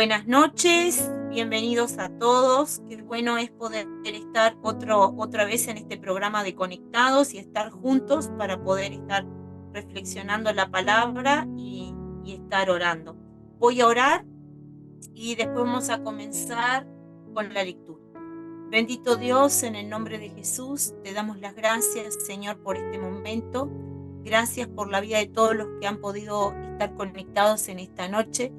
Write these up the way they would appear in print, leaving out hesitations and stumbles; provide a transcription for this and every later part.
Buenas noches, bienvenidos a todos. Qué bueno es poder estar otra vez en este programa de Conectados y estar juntos para poder estar reflexionando la palabra y estar orando. Voy a orar y después vamos a comenzar con la lectura. Bendito Dios, en el nombre de Jesús, te damos las gracias, Señor, por este momento. Gracias por la vida de todos los que han podido estar conectados en esta noche.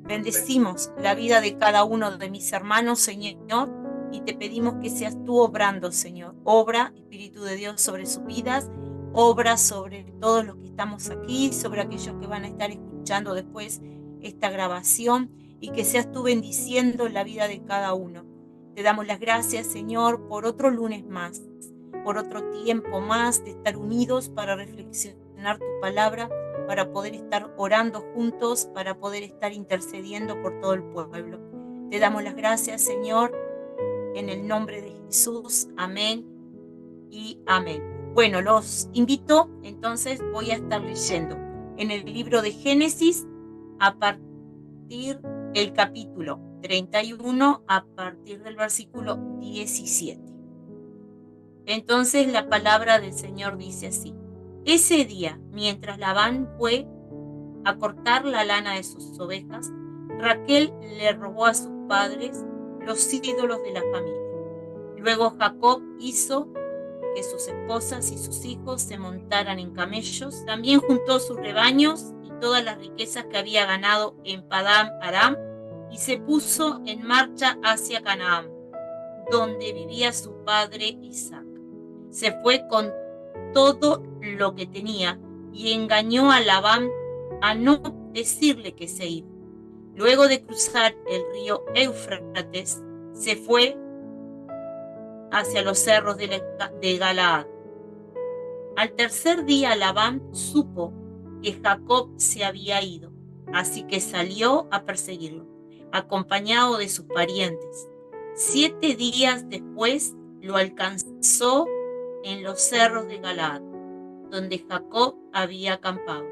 Bendecimos la vida de cada uno de mis hermanos, Señor, y te pedimos que seas tú obrando, Señor. Obra, Espíritu de Dios, sobre sus vidas, obra sobre todos los que estamos aquí, sobre aquellos que van a estar escuchando después esta grabación, y que seas tú bendiciendo la vida de cada uno. Te damos las gracias, Señor, por otro lunes más, por otro tiempo más de estar unidos para reflexionar tu palabra, para poder estar orando juntos, para poder estar intercediendo por todo el pueblo. Te damos las gracias, Señor, en el nombre de Jesús. Amén y amén. Bueno, los invito, entonces voy a estar leyendo en el libro de Génesis a partir del capítulo 31, a partir del versículo 17. Entonces la palabra del Señor dice así: ese día, mientras Labán fue a cortar la lana de sus ovejas, Raquel le robó a sus padres los ídolos de la familia. Luego Jacob hizo que sus esposas y sus hijos se montaran en camellos. También juntó sus rebaños y todas las riquezas que había ganado en Padán Aram y se puso en marcha hacia Canaán, donde vivía su padre Isaac. Se fue con todo lo que tenía y engañó a Labán a no decirle que se iba. Luego de cruzar el río Éufrates, se fue hacia los cerros de Galaad. Al tercer día Labán supo que Jacob se había ido, así que salió a perseguirlo, acompañado de sus parientes. 7 días después lo alcanzó en los cerros de Galaad, donde Jacob había acampado.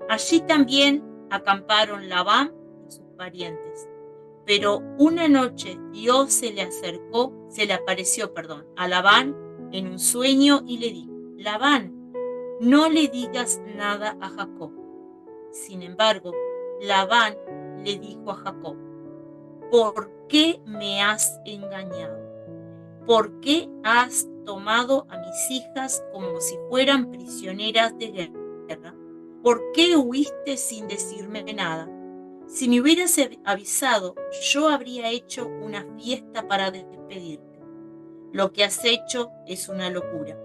Allí también acamparon Labán y sus parientes. Pero una noche Dios se le apareció a Labán en un sueño y le dijo: Labán, no le digas nada a Jacob. Sin embargo, Labán le dijo a Jacob: ¿por qué me has engañado? ¿Por qué has tomado a mis hijas como si fueran prisioneras de guerra? ¿Por qué huiste sin decirme nada? Si me hubieras avisado, yo habría hecho una fiesta para despedirte. Lo que has hecho es una locura.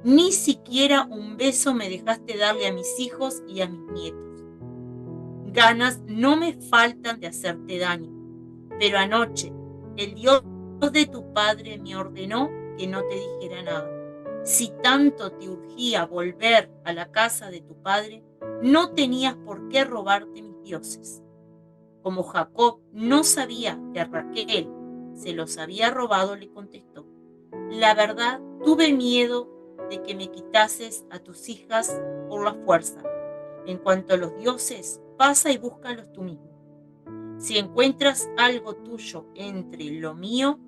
Ni siquiera un beso me dejaste darle a mis hijos y a mis nietos. Ganas no me faltan de hacerte daño, pero anoche el Dios de tu padre me ordenó que no te dijera nada. Si tanto te urgía volver a la casa de tu padre, no tenías por qué robarte mis dioses. Como Jacob no sabía que Raquel se los había robado, le contestó: la verdad, tuve miedo de que me quitases a tus hijas por la fuerza. En cuanto a los dioses, pasa y búscalos tú mismo. Si encuentras algo tuyo entre lo mío,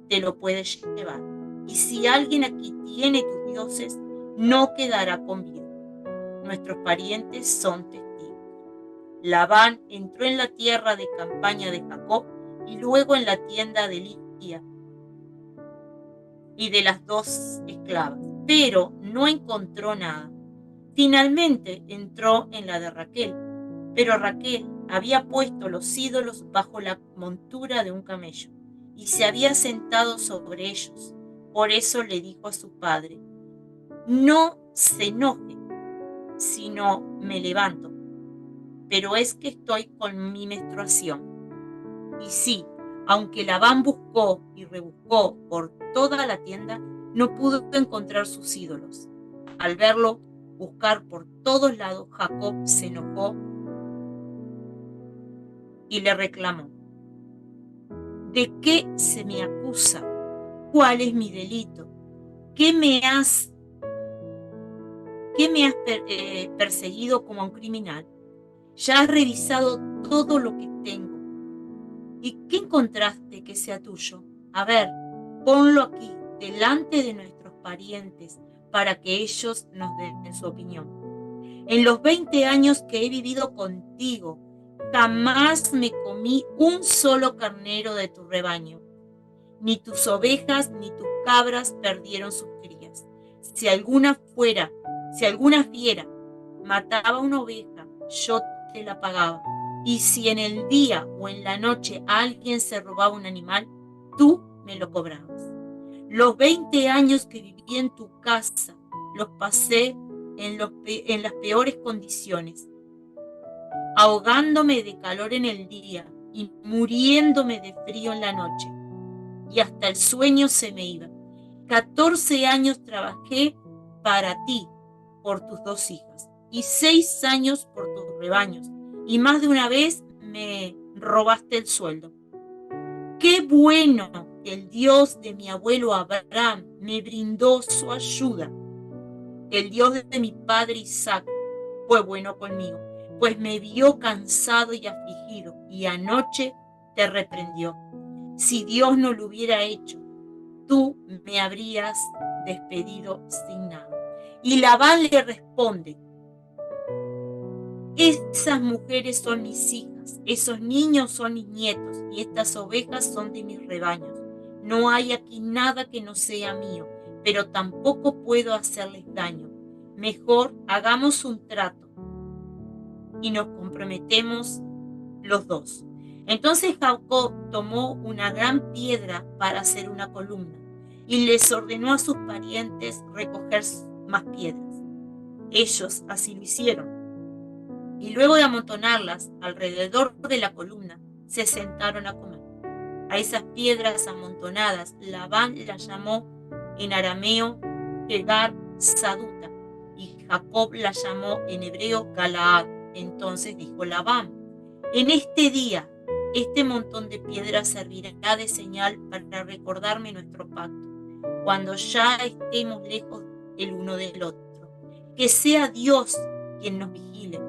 te lo puedes llevar. Y si alguien aquí tiene tus dioses, no quedará con vida. Nuestros parientes son testigos. Labán entró en la tierra de campaña de Jacob y luego en la tienda de Lía y de las 2 esclavas, pero no encontró nada. Finalmente entró en la de Raquel, pero Raquel había puesto los ídolos bajo la montura de un camello y se había sentado sobre ellos. Por eso le dijo a su padre: no se enoje, sino me levanto, pero es que estoy con mi menstruación. Y sí, aunque Labán buscó y rebuscó por toda la tienda, no pudo encontrar sus ídolos. Al verlo buscar por todos lados, Jacob se enojó y le reclamó: ¿de qué se me acusa? ¿Cuál es mi delito? ¿Qué me has perseguido como a un criminal? Ya has revisado todo lo que tengo. ¿Y qué encontraste que sea tuyo? A ver, ponlo aquí, delante de nuestros parientes, para que ellos nos den su opinión. En los 20 años que he vivido contigo, jamás me comí un solo carnero de tu rebaño. Ni tus ovejas ni tus cabras perdieron sus crías. Si alguna fiera mataba una oveja, yo te la pagaba. Y si en el día o en la noche alguien se robaba un animal, tú me lo cobrabas. Los 20 años que viví en tu casa los pasé en las peores condiciones, ahogándome de calor en el día y muriéndome de frío en la noche. Y hasta el sueño se me iba. 14 años trabajé para ti por tus 2 hijas y 6 años por tus rebaños, y más de una vez me robaste el sueldo. Qué bueno que el Dios de mi abuelo Abraham me brindó su ayuda. El Dios de mi padre Isaac fue bueno conmigo, pues me vio cansado y afligido, y anoche te reprendió. Si Dios no lo hubiera hecho, tú me habrías despedido sin nada. Y Labán le responde: esas mujeres son mis hijas, esos niños son mis nietos, y estas ovejas son de mis rebaños. No hay aquí nada que no sea mío, pero tampoco puedo hacerles daño. Mejor hagamos un trato y nos comprometemos los dos. Entonces Jacob tomó una gran piedra para hacer una columna y les ordenó a sus parientes recoger más piedras. Ellos así lo hicieron. Y luego de amontonarlas alrededor de la columna, se sentaron a comer. A esas piedras amontonadas, Labán las llamó en arameo Jegar Saduta, y Jacob las llamó en hebreo Galaad. Entonces dijo Labán: en este día, este montón de piedras servirá de señal para recordarme nuestro pacto, cuando ya estemos lejos el uno del otro. Que sea Dios quien nos vigile.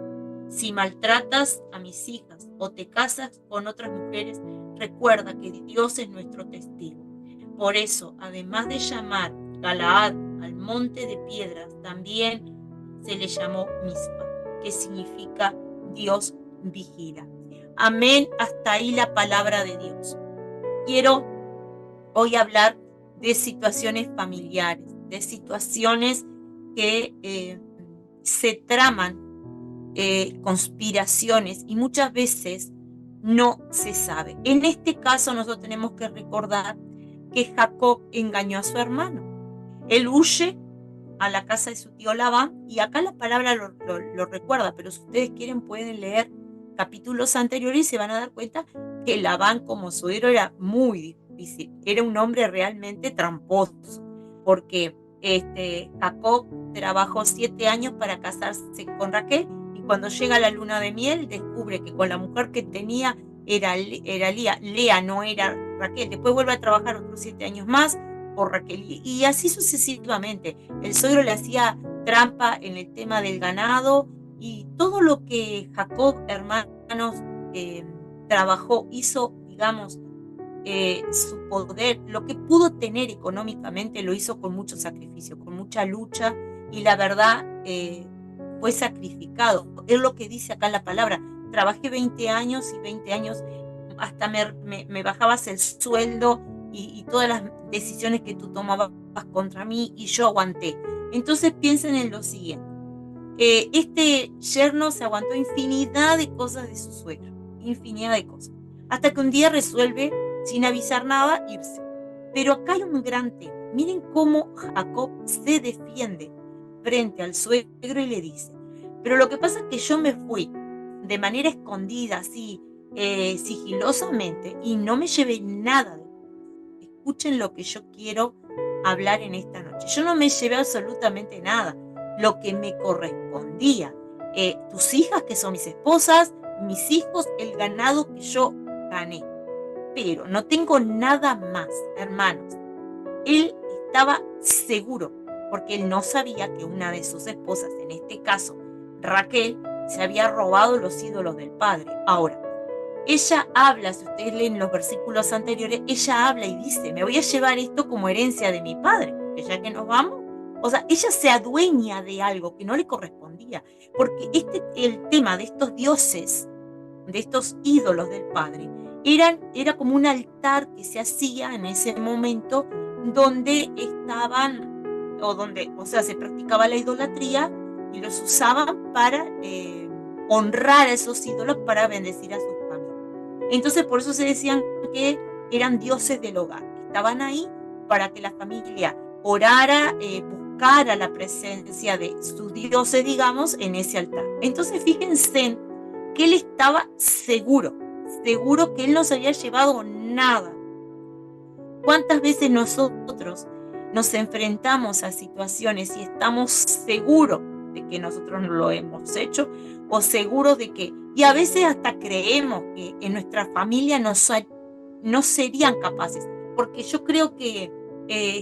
Si maltratas a mis hijas o te casas con otras mujeres, recuerda que Dios es nuestro testigo. Por eso, además de llamar Galaad al monte de piedras, también se le llamó Mizpa, que significa Dios vigila. Amén. Hasta ahí la palabra de Dios. Quiero hoy hablar de situaciones familiares, de situaciones que se traman, conspiraciones, y muchas veces no se sabe. En este caso nosotros tenemos que recordar que Jacob engañó a su hermano. Él huye a la casa de su tío Labán, y acá la palabra lo recuerda, pero si ustedes quieren pueden leer capítulos anteriores y se van a dar cuenta que Labán como suegro era muy difícil, era un hombre realmente tramposo, porque Jacob trabajó 7 años para casarse con Raquel, y cuando llega la luna de miel descubre que con la mujer que tenía era Lea, no era Raquel. Después vuelve a trabajar otros 7 años más por Raquel, y así sucesivamente. El suegro le hacía trampa en el tema del ganado, y todo lo que Jacob, hermanos, trabajó, hizo, digamos, su poder, lo que pudo tener económicamente, lo hizo con mucho sacrificio, con mucha lucha, y la verdad fue sacrificado. Es lo que dice acá en la palabra: trabajé 20 años y 20 años hasta me bajabas el sueldo y todas las decisiones que tú tomabas contra mí, y yo aguanté. Entonces piensen en lo siguiente: este yerno se aguantó infinidad de cosas de su suegro, infinidad de cosas, hasta que un día resuelve, sin avisar nada, irse. Pero acá hay un gran tema. Miren cómo Jacob se defiende frente al suegro y le dice: pero lo que pasa es que yo me fui de manera escondida, así, sigilosamente, y no me llevé nada. Escuchen lo que yo quiero hablar en esta noche. Yo no me llevé absolutamente nada, lo que me correspondía. Tus hijas, que son mis esposas, mis hijos, el ganado que yo gané. Pero no tengo nada más, hermanos. Él estaba seguro, porque él no sabía que una de sus esposas, en este caso Raquel, se había robado los ídolos del padre. Ahora, ella habla, si ustedes leen los versículos anteriores, ella habla y dice, me voy a llevar esto como herencia de mi padre, porque ya que nos vamos, o sea, ella se adueña de algo que no le correspondía, porque el tema de estos dioses, de estos ídolos del padre, era como un altar que se hacía en ese momento donde estaban, o sea, se practicaba la idolatría y los usaban para honrar a esos ídolos para bendecir a sus familias. Entonces, por eso se decían que eran dioses del hogar. Estaban ahí para que la familia orara, buscara la presencia de sus dioses, digamos, en ese altar. Entonces, fíjense que él estaba seguro que él no se había llevado nada. ¿Cuántas veces nosotros nos enfrentamos a situaciones y estamos seguros de que nosotros no lo hemos hecho o seguros de que, y a veces hasta creemos que en nuestra familia no serían capaces? Porque yo creo que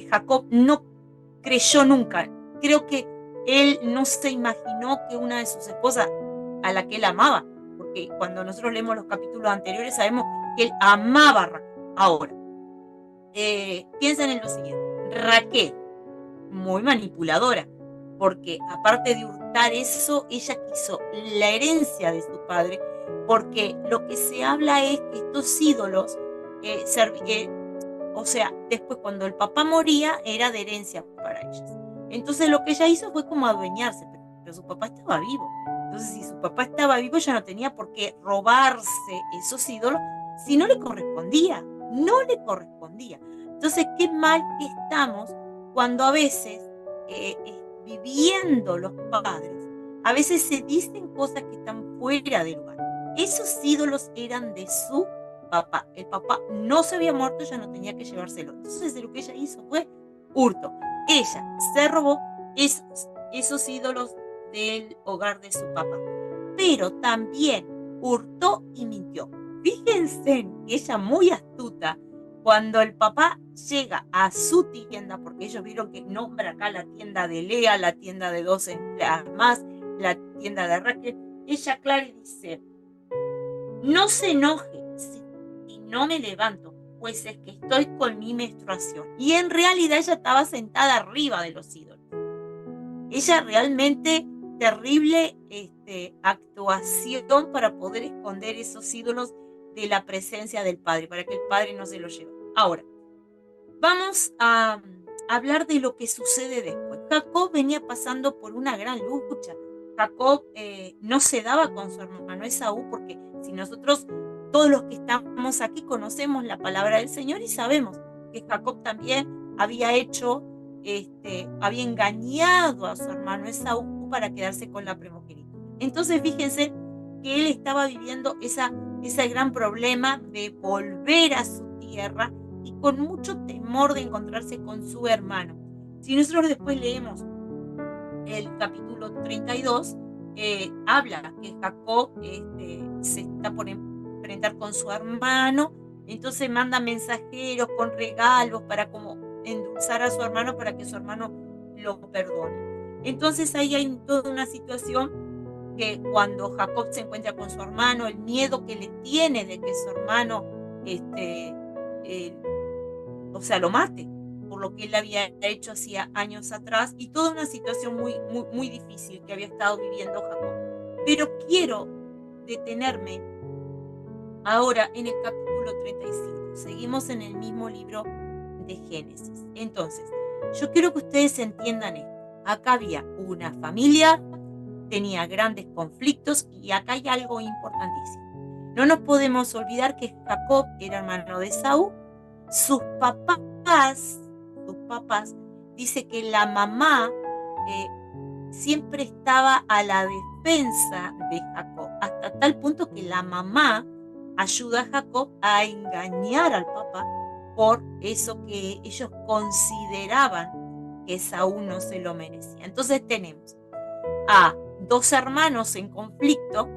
Jacob no creyó nunca, creo que él no se imaginó que una de sus esposas, a la que él amaba, porque cuando nosotros leemos los capítulos anteriores sabemos que él amaba a Raquel. Ahora, piensen en lo siguiente, Raquel, muy manipuladora, porque aparte de hurtar eso, ella quiso la herencia de su padre, porque lo que se habla es que estos ídolos, o sea, después cuando el papá moría, era de herencia para ellas. Entonces lo que ella hizo fue como adueñarse, pero su papá estaba vivo. Entonces, si su papá estaba vivo, ella no tenía por qué robarse esos ídolos si no le correspondía. No le correspondía. Entonces, qué mal que estamos cuando a veces, viviendo los padres, a veces se dicen cosas que están fuera de lugar. Esos ídolos eran de su papá. El papá no se había muerto, ella no tenía que llevárselo. Entonces, lo que ella hizo fue hurto. Ella se robó esos ídolos del hogar de su papá, pero también hurtó y mintió. Fíjense que ella, muy astuta, cuando el papá llega a su tienda, porque ellos vieron que nombra acá la tienda de Lea, la tienda de 2 empleadas más, la tienda de Raquel, ella aclara y dice, no se enoje si no me levanto, pues es que estoy con mi menstruación. Y en realidad ella estaba sentada arriba de los ídolos. Ella realmente terrible actuación para poder esconder esos ídolos de la presencia del padre, para que el padre no se los lleve. Ahora, vamos a hablar de lo que sucede después. Jacob venía pasando por una gran lucha. Jacob no se daba con su hermano Esaú, porque si nosotros, todos los que estamos aquí, conocemos la palabra del Señor y sabemos que Jacob también había había engañado a su hermano Esaú para quedarse con la primogenitura. Entonces fíjense que él estaba viviendo ese gran problema de volver a su tierra y con mucho temor de encontrarse con su hermano. Si nosotros después leemos el capítulo 32, habla que Jacob se está por enfrentar con su hermano, entonces manda mensajeros con regalos para como endulzar a su hermano para que su hermano lo perdone. Entonces ahí hay toda una situación que cuando Jacob se encuentra con su hermano, el miedo que le tiene de que su hermano o sea, lo mate, por lo que él había hecho hacía años atrás, y toda una situación muy, muy, muy difícil que había estado viviendo Jacob. Pero quiero detenerme ahora en el capítulo 35. Seguimos en el mismo libro de Génesis. Entonces, yo quiero que ustedes entiendan esto. Acá había una familia, tenía grandes conflictos, y acá hay algo importantísimo. No nos podemos olvidar que Jacob era hermano de Esaú. Sus papás, dice que la mamá siempre estaba a la defensa de Jacob, hasta tal punto que la mamá ayuda a Jacob a engañar al papá por eso que ellos consideraban que Esaú no se lo merecía. Entonces tenemos a dos hermanos en conflicto,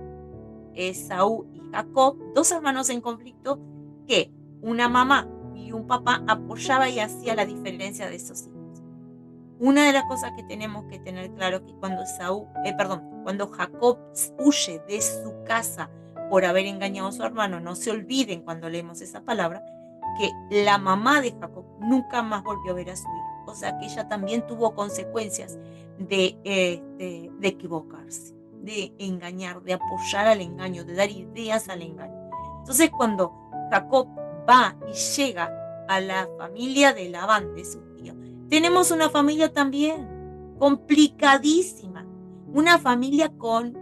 Esaú y Jacob, dos hermanos en conflicto que una mamá y un papá apoyaba y hacía la diferencia de esos hijos. Una de las cosas que tenemos que tener claro es que cuando Jacob huye de su casa por haber engañado a su hermano. No se olviden cuando leemos esa palabra que la mamá de Jacob nunca más volvió a ver a su hijo. O sea que ella también tuvo consecuencias de equivocarse, de engañar, de apoyar al engaño, de dar ideas al engaño. Entonces cuando Jacob va y llega a la familia de Labán, de su tío, tenemos una familia también complicadísima, una familia con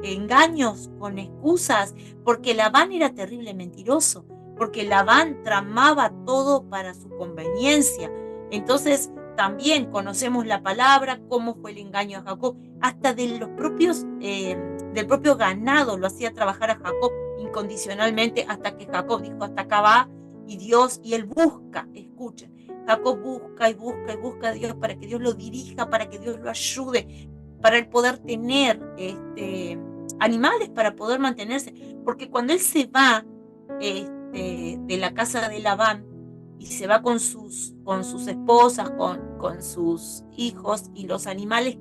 engaños, con excusas, porque Labán era terrible mentiroso, porque Labán tramaba todo para su conveniencia. Entonces también conocemos la palabra, cómo fue el engaño a Jacob, hasta de los propios, del propio ganado lo hacía trabajar a Jacob incondicionalmente, hasta que Jacob dijo hasta acá va, y él busca, escuchen, Jacob busca y busca y busca a Dios para que Dios lo dirija, para que Dios lo ayude, para él poder tener animales, para poder mantenerse, porque cuando él se va de la casa de Labán y se va con sus esposas, con sus hijos y los animales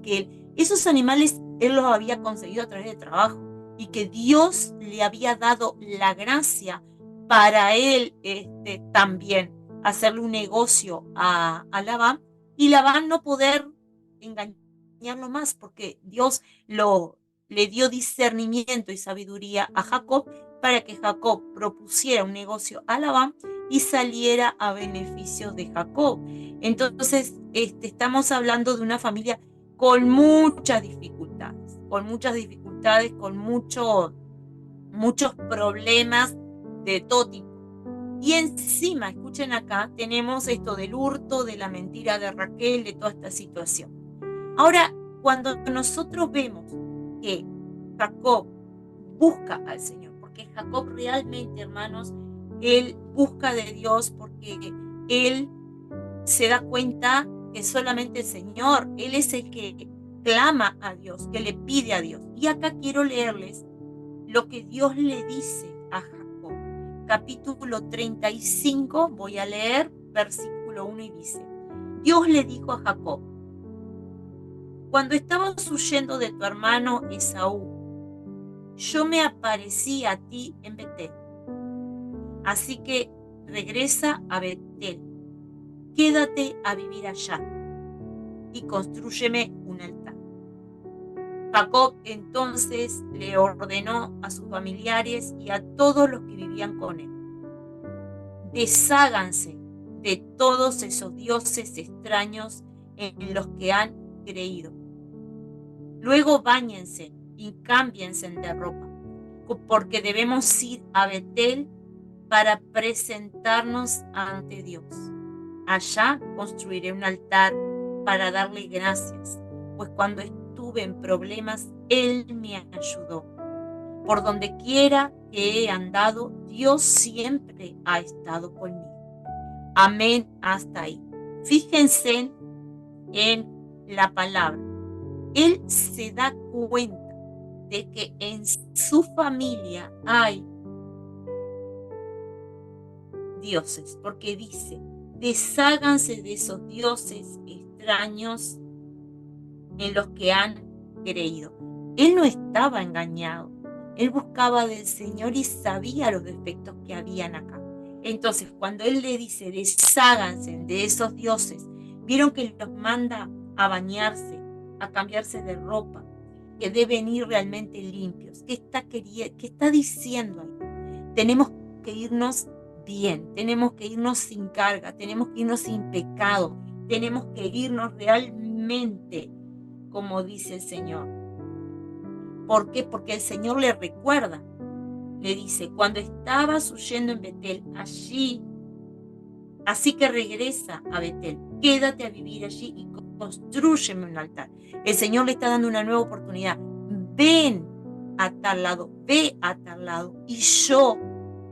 esos animales él los había conseguido a través de trabajo y que Dios le había dado la gracia para él también hacerle un negocio a Labán y Labán no poder engañarlo más porque Dios le dio discernimiento y sabiduría a Jacob para que Jacob propusiera un negocio a Labán y saliera a beneficio de Jacob. Entonces, estamos hablando de una familia con muchas dificultades, con muchos problemas de todo tipo. Y encima, escuchen acá, tenemos esto del hurto, de la mentira de Raquel, de toda esta situación. Ahora, cuando nosotros vemos que Jacob busca al Señor, porque Jacob realmente, hermanos, él busca de Dios porque él se da cuenta que solamente el Señor, él es el que clama a Dios, que le pide a Dios. Y acá quiero leerles lo que Dios le dice a Jacob. Capítulo 35, voy a leer versículo 1 y dice, Dios le dijo a Jacob, cuando estabas huyendo de tu hermano Esaú, yo me aparecí a ti en Betel. Así que regresa a Betel, quédate a vivir allá y constrúyeme un altar. Jacob entonces le ordenó a sus familiares y a todos los que vivían con él, desháganse de todos esos dioses extraños en los que han creído. Luego báñense y cámbiense de ropa, porque debemos ir a Betel para presentarnos ante Dios. Allá construiré un altar para darle gracias, pues cuando estuve en problemas, Él me ayudó. Por donde quiera que he andado, Dios siempre ha estado conmigo. Amén hasta ahí. Fíjense en la palabra. Él se da cuenta de que en su familia hay dioses, porque dice, desháganse de esos dioses extraños en los que han creído. Él no estaba engañado, él buscaba del Señor y sabía los defectos que habían acá. Entonces, cuando él le dice, desháganse de esos dioses, vieron que los manda a bañarse, a cambiarse de ropa, que deben ir realmente limpios. ¿Qué está diciendo ahí? Tenemos que irnos bien, tenemos que irnos sin carga, tenemos que irnos sin pecado, tenemos que irnos realmente como dice el Señor. ¿Por qué? Porque el Señor le recuerda, le dice, cuando estabas huyendo en Betel, allí, así que regresa a Betel, quédate a vivir allí y constrúyeme un altar. El Señor le está dando una nueva oportunidad. Ven a tal lado, ve a tal lado y yo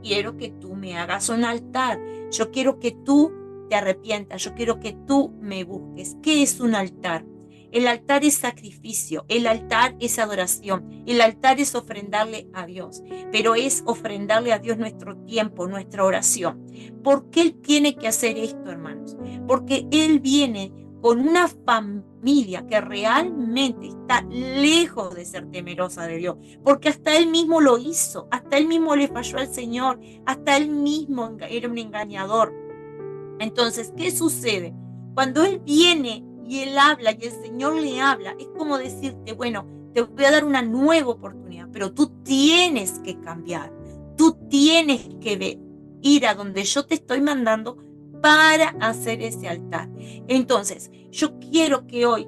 quiero que tú me hagas un altar. Yo quiero que tú te arrepientas, yo quiero que tú me busques. ¿Qué es un altar? El altar es sacrificio, el altar es adoración, el altar es ofrendarle a Dios, pero es ofrendarle a Dios nuestro tiempo, nuestra oración. ¿Por qué Él tiene que hacer esto, hermanos? Porque Él viene con una familia que realmente está lejos de ser temerosa de Dios, porque hasta él mismo lo hizo, hasta él mismo le falló al Señor, hasta él mismo era un engañador. Entonces, ¿qué sucede? Cuando él viene y él habla y el Señor le habla, es como decirte, bueno, te voy a dar una nueva oportunidad, pero tú tienes que cambiar, tú tienes que ir a donde yo te estoy mandando para hacer ese altar. Entonces, yo quiero que hoy,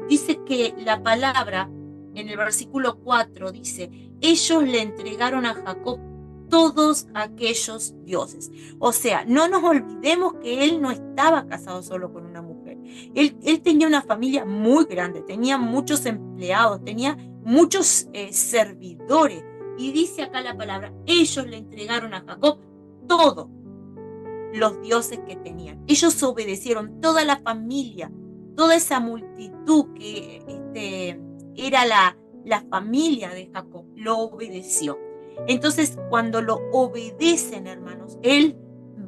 dice que la palabra en el versículo 4 dice, ellos le entregaron a Jacob todos aquellos dioses. O sea, no nos olvidemos que él no estaba casado solo con una mujer. Él tenía una familia muy grande, tenía muchos empleados, tenía muchos servidores. Y dice acá la palabra, ellos le entregaron a Jacob todos los dioses que tenían. Ellos obedecieron, toda la familia, toda esa multitud que era la familia de Jacob, lo obedeció. Entonces, cuando lo obedecen, hermanos, él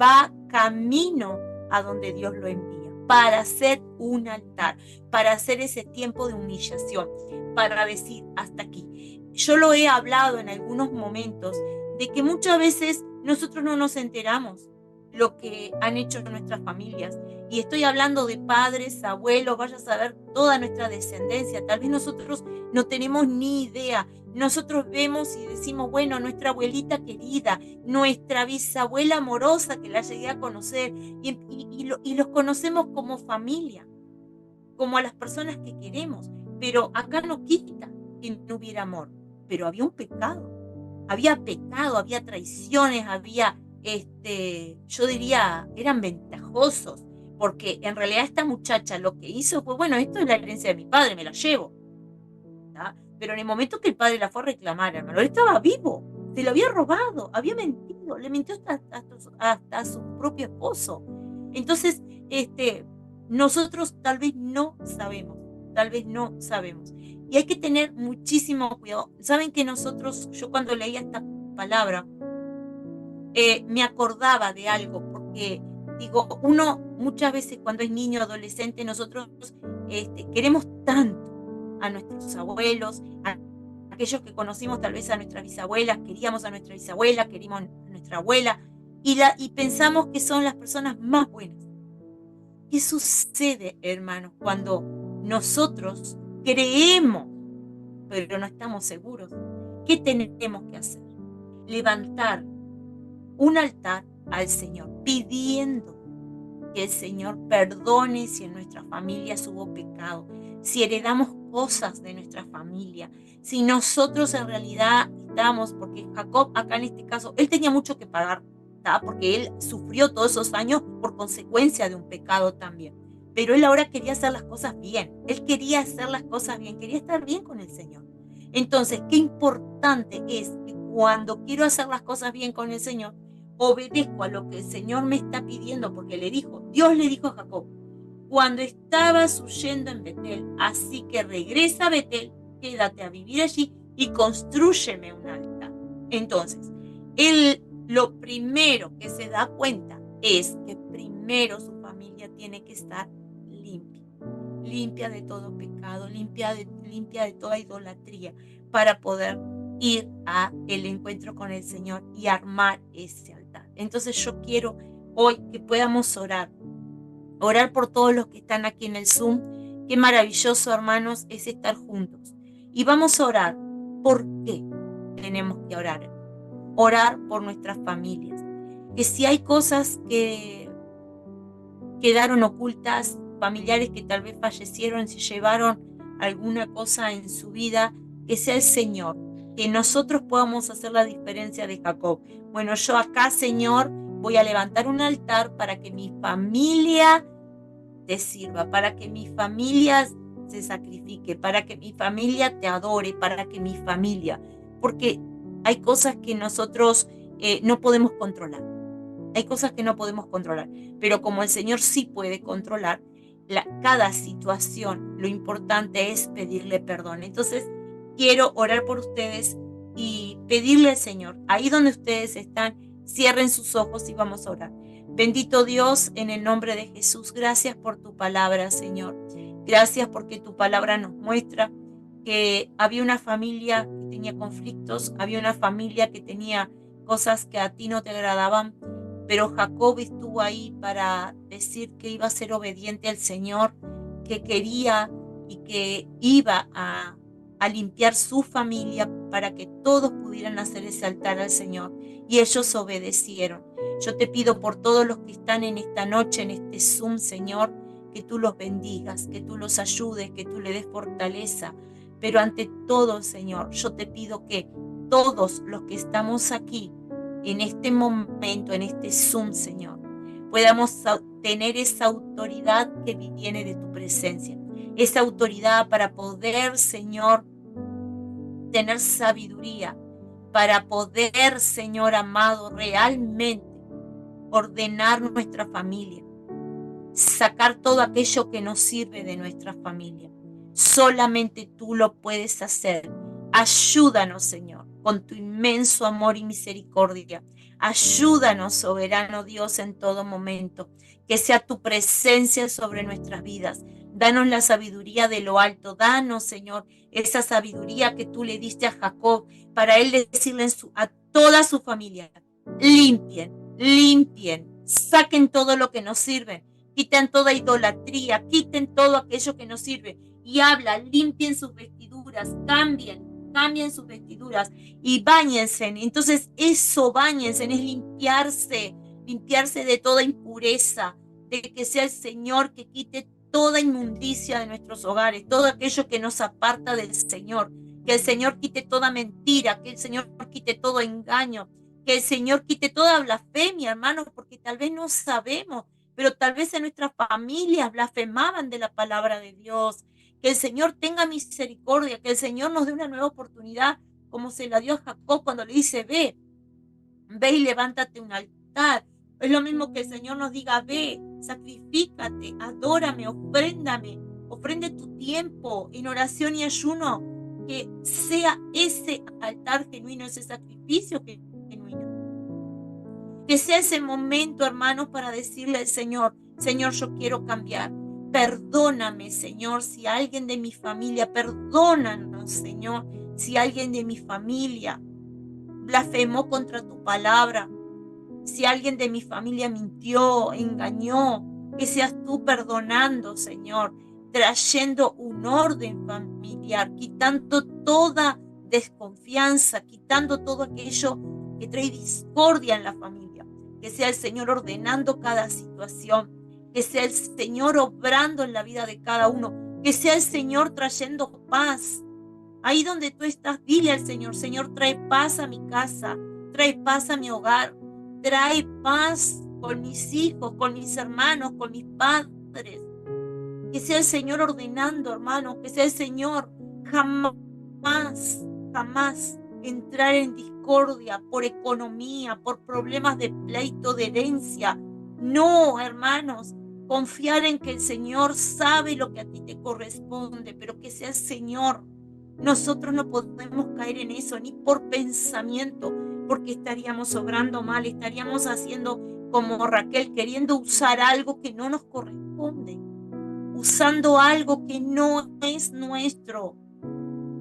va camino a donde Dios lo envía, para hacer un altar, para hacer ese tiempo de humillación, para decir hasta aquí. Yo lo he hablado en algunos momentos, de que muchas veces nosotros no nos enteramos lo que han hecho nuestras familias. Y estoy hablando de padres, abuelos, vaya a saber toda nuestra descendencia. Tal vez nosotros no tenemos ni idea. Nosotros vemos y decimos, bueno, nuestra abuelita querida, nuestra bisabuela amorosa que la llegué a conocer, y los conocemos como familia, como a las personas que queremos. Pero acá no quita que no hubiera amor, pero había un pecado, había traiciones, había, yo diría, eran ventajosos, porque en realidad esta muchacha lo que hizo fue, bueno, esto es la herencia de mi padre, me la llevo. ¿Tá? Pero en el momento que el padre la fue a reclamar, hermano, él estaba vivo, se lo había robado, había mentido, le mintió hasta a su propio esposo. Entonces, nosotros tal vez no sabemos, y hay que tener muchísimo cuidado. Saben que yo cuando leía esta palabra, me acordaba de algo, porque digo, uno muchas veces cuando es niño, adolescente, nosotros queremos tanto a nuestros abuelos, a aquellos que conocimos tal vez a nuestras bisabuelas, queríamos a nuestra bisabuela, queríamos a nuestra abuela, y pensamos que son las personas más buenas. ¿Qué sucede, hermanos, cuando nosotros creemos, pero no estamos seguros? ¿Qué tenemos que hacer? Levantar un altar al Señor, pidiendo que el Señor perdone si en nuestra familia hubo pecado, si heredamos cosas de nuestra familia, si nosotros en realidad estamos, porque Jacob acá en este caso, él tenía mucho que pagar, ¿tá? Porque él sufrió todos esos años por consecuencia de un pecado también, pero él ahora quería hacer las cosas bien, quería estar bien con el Señor. Entonces, qué importante es que cuando quiero hacer las cosas bien con el Señor, obedezco a lo que el Señor me está pidiendo, porque Dios le dijo a Jacob, cuando estabas huyendo en Betel, así que regresa a Betel, quédate a vivir allí y constrúyeme un altar. Entonces, él lo primero que se da cuenta es que primero su familia tiene que estar limpia de todo pecado, limpia de toda idolatría, para poder ir a el encuentro con el Señor y armar ese altar. Entonces yo quiero hoy que podamos orar por todos los que están aquí en el Zoom. Qué maravilloso, hermanos, es estar juntos. Y vamos a orar. ¿Por qué tenemos que orar? Orar por nuestras familias. Que si hay cosas que quedaron ocultas, familiares que tal vez fallecieron, si llevaron alguna cosa en su vida, que sea el Señor, que nosotros podamos hacer la diferencia de Jacob. Bueno, yo acá, Señor, voy a levantar un altar para que mi familia te sirva, para que mi familia se sacrifique, para que mi familia te adore, para que mi familia, porque hay cosas que nosotros no podemos controlar. Hay cosas que no podemos controlar, pero como el Señor sí puede controlar cada situación, lo importante es pedirle perdón. Entonces, quiero orar por ustedes y pedirle al Señor, ahí donde ustedes están, cierren sus ojos y vamos a orar. Bendito Dios, en el nombre de Jesús, gracias por tu palabra, Señor. Gracias porque tu palabra nos muestra que había una familia que tenía conflictos, había una familia que tenía cosas que a ti no te agradaban, pero Jacob estuvo ahí para decir que iba a ser obediente al Señor, que quería y que iba a limpiar su familia para que todos pudieran hacer ese altar al Señor. Y ellos obedecieron. Yo te pido por todos los que están en esta noche, en este Zoom, Señor, que tú los bendigas, que tú los ayudes, que tú le des fortaleza. Pero ante todo, Señor, yo te pido que todos los que estamos aquí, en este momento, en este Zoom, Señor, podamos tener esa autoridad que viene de tu presencia. Esa autoridad para poder, Señor, tener sabiduría, para poder, Señor amado, realmente ordenar nuestra familia, sacar todo aquello que nos sirve de nuestra familia. Solamente tú lo puedes hacer. Ayúdanos, Señor, con tu inmenso amor y misericordia. Ayúdanos, soberano Dios, en todo momento. Que sea tu presencia sobre nuestras vidas. Danos la sabiduría de lo alto. Danos, Señor, esa sabiduría que tú le diste a Jacob para él decirle a toda su familia: limpien, limpien, saquen todo lo que nos sirve, quiten toda idolatría, quiten todo aquello que nos sirve. Y habla, limpien sus vestiduras, cambien sus vestiduras y báñense. Entonces eso, báñense, es limpiarse de toda impureza, de que sea el Señor que quite toda inmundicia de nuestros hogares, todo aquello que nos aparta del Señor, que el Señor quite toda mentira, que el Señor quite todo engaño, que el Señor quite toda blasfemia, hermanos, porque tal vez no sabemos, pero tal vez en nuestras familias blasfemaban de la palabra de Dios. Que el Señor tenga misericordia, que el Señor nos dé una nueva oportunidad, como se la dio a Jacob cuando le dice: ve y levántate un altar. Es lo mismo que el Señor nos diga: ve, sacrifícate, adórame, ofrende tu tiempo en oración y ayuno, que sea ese altar genuino, ese sacrificio genuino. Que sea ese momento, hermanos, para decirle al Señor: Señor, yo quiero cambiar. Perdóname, Señor, si alguien de mi familia, perdónanos, Señor, si alguien de mi familia blasfemó contra tu palabra, si alguien de mi familia mintió, engañó, que seas tú perdonando, Señor, trayendo un orden familiar, quitando toda desconfianza, quitando todo aquello que trae discordia en la familia. Que sea el Señor ordenando cada situación, que sea el Señor obrando en la vida de cada uno, que sea el Señor trayendo paz. Ahí donde tú estás, dile al Señor: Señor, trae paz a mi casa, trae paz a mi hogar, trae paz con mis hijos, con mis hermanos, con mis padres. Que sea el Señor ordenando, hermanos, que sea el Señor. Jamás, jamás entrar en discordia por economía, por problemas de pleito, de herencia. No, hermanos, confiar en que el Señor sabe lo que a ti te corresponde, pero que sea el Señor. Nosotros no podemos caer en eso, ni por pensamiento, porque estaríamos obrando mal, estaríamos haciendo como Raquel, queriendo usar algo que no nos corresponde, usando algo que no es nuestro.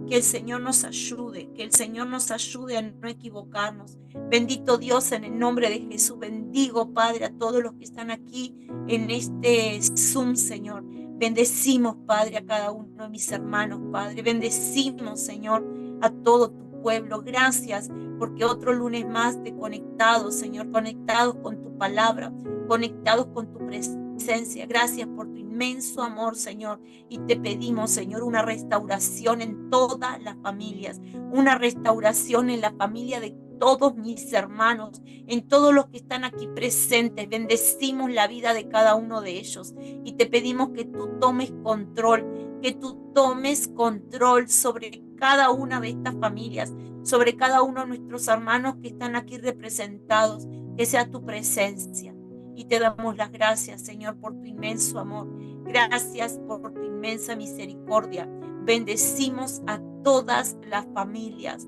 Que el Señor nos ayude, que el Señor nos ayude a no equivocarnos. Bendito Dios, en el nombre de Jesús, bendigo, Padre, a todos los que están aquí en este Zoom, Señor. Bendecimos, Padre, a cada uno de mis hermanos, Padre. Bendecimos, Señor, a todo tu pueblo. Gracias porque otro lunes más de conectados, Señor, conectados con tu palabra, conectados con tu presencia. Gracias por tu inmenso amor, Señor. Y te pedimos, Señor, una restauración en todas las familias, una restauración en la familia de todos mis hermanos, en todos los que están aquí presentes. Bendecimos la vida de cada uno de ellos y te pedimos que tú tomes control, que tú tomes control sobre cada una de estas familias, sobre cada uno de nuestros hermanos que están aquí representados, que sea tu presencia. Y te damos las gracias, Señor, por tu inmenso amor. Gracias por tu inmensa misericordia. Bendecimos a todas las familias.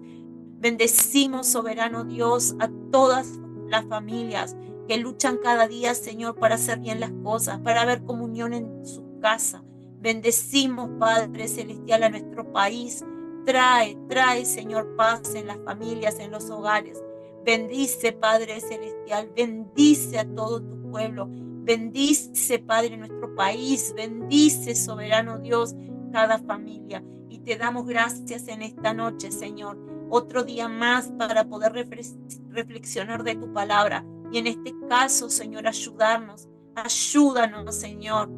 Bendecimos, soberano Dios, a todas las familias. que luchan cada día, Señor, para hacer bien las cosas, para haber comunión en su casa. Bendecimos, Padre Celestial, a nuestro país. Trae, Señor, paz en las familias, en los hogares. Bendice, Padre Celestial, bendice a todo tu pueblo. Bendice, Padre, nuestro país. Bendice, soberano Dios, cada familia. Y te damos gracias en esta noche, Señor. Otro día más para poder reflexionar de tu palabra. Y en este caso, Señor, ayúdanos, Señor,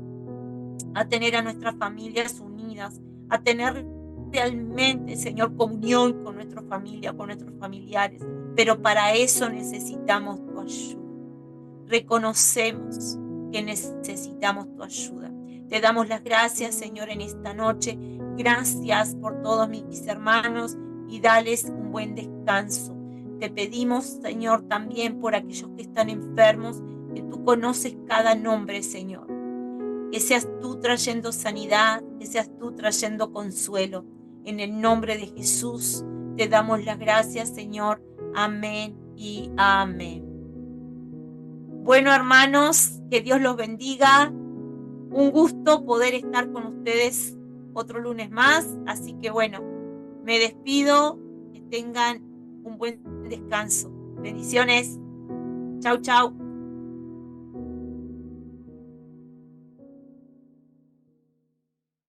a tener a nuestras familias unidas, a tener realmente, Señor, comunión con nuestra familia, con nuestros familiares. Pero para eso necesitamos tu ayuda. Reconocemos que necesitamos tu ayuda. Te damos las gracias, Señor, en esta noche. Gracias por todos mis hermanos y dales un buen descanso. Te pedimos, Señor, también por aquellos que están enfermos, que tú conoces cada nombre, Señor. Que seas tú trayendo sanidad, que seas tú trayendo consuelo. En el nombre de Jesús te damos las gracias, Señor. Amén y amén. Bueno, hermanos, que Dios los bendiga. Un gusto poder estar con ustedes otro lunes más. Así que bueno, me despido. Que tengan un buen descanso. Bendiciones. Chau, chau.